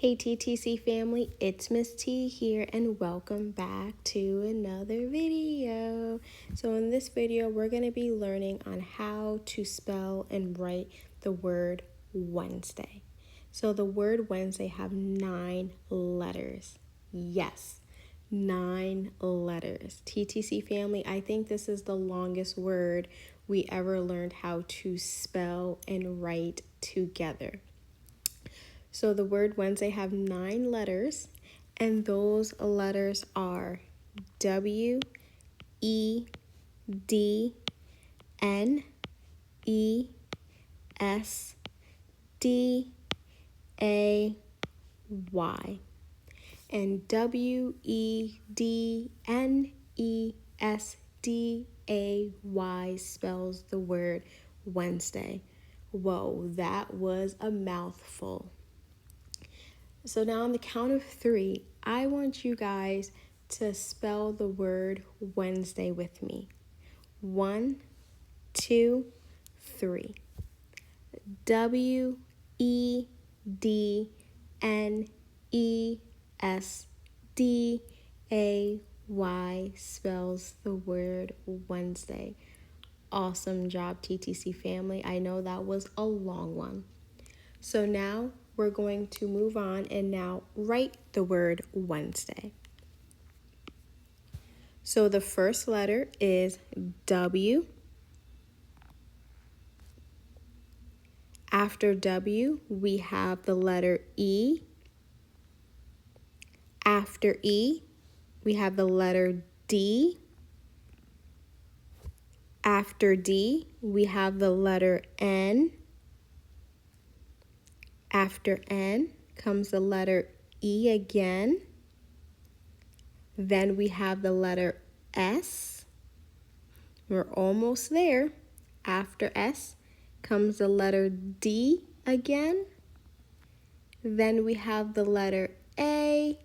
Hey TTC family, it's Miss T here and welcome back to another video. So in this video, we're going to be learning on how to spell and write the word Wednesday. So the word Wednesday have 9 letters. Yes, 9 letters. TTC family, I think this is the longest word we ever learned how to spell and write together. So the word Wednesday have 9 letters, and those letters are W, E, D, N, E, S, D, A, Y. And W, E, D, N, E, S, D, A, Y spells the word Wednesday. Whoa, that was a mouthful. So now on the count of 3, I want you guys to spell the word Wednesday with me. 1, 2, 3. W, E, D, N, E, S, D, A, Y spells the word Wednesday. Awesome job, TTC family. I know that was a long one. So now we're going to move on and now write the word Wednesday. So the first letter is W. After W, we have the letter E. After E, we have the letter D. After D, we have the letter N. After N comes the letter E again. Then we have the letter S. We're almost there. After S comes the letter D again. Then we have the letter A.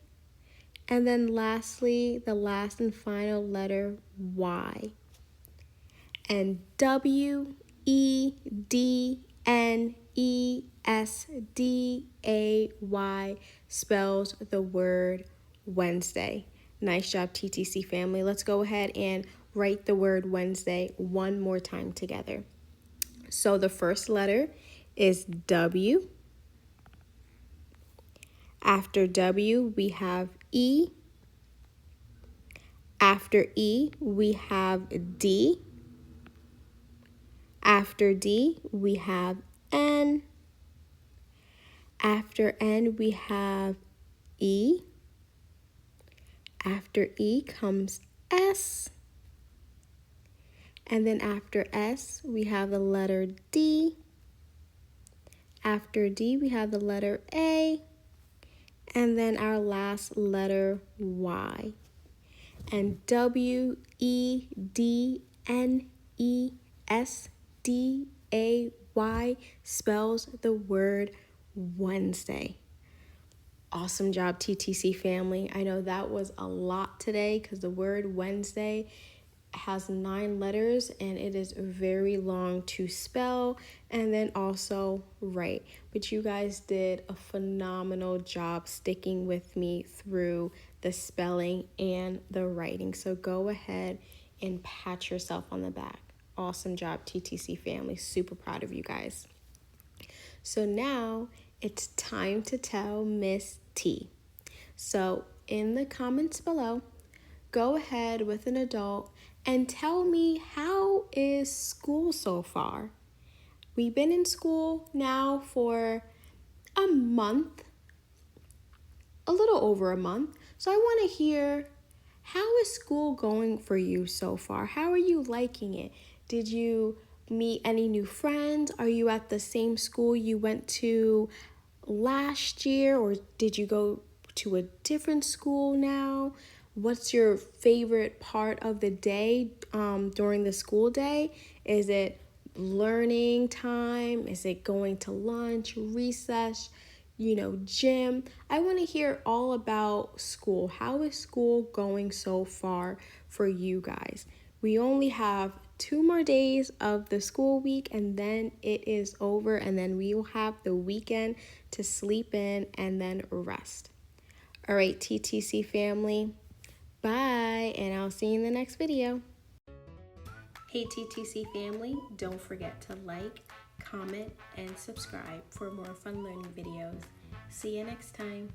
And then lastly, the last and final letter Y. And W, E, D, N, E, S, D, A, Y spells the word Wednesday. Nice job, TTC family. Let's go ahead and write the word Wednesday one more time together. So the first letter is W. After W, we have E. After E, we have D. After D, we have N. After N, we have E. After E comes S. And then after S, we have the letter D. After D, we have the letter A. And then our last letter Y. And W, E, D, N, E, S, D, A, Y spells the word Wednesday. Awesome job, TTC family. I know that was a lot today because the word Wednesday has 9 letters and it is very long to spell and then also write. But you guys did a phenomenal job sticking with me through the spelling and the writing. So go ahead and pat yourself on the back. Awesome job, TTC family. Super proud of you guys. So now it's time to tell Miss T. So in the comments below, go ahead with an adult and tell me, how is school so far? We've been in school now for a month, a little over a month. So I want to hear, how is school going for you so far? How are you liking it? Did you meet any new friends? Are you at the same school you went to last year, or did you go to a different school now? What's your favorite part of the day during the school day? Is it learning time? Is it going to lunch, recess, gym? I want to hear all about school. How is school going so far for you guys? We only have 2 more days of the school week, and then it is over, and then we will have the weekend to sleep in and then rest. All right, TTC family, bye, and I'll see you in the next video. Hey TTC family, don't forget to like, comment, and subscribe for more fun learning videos. See you next time.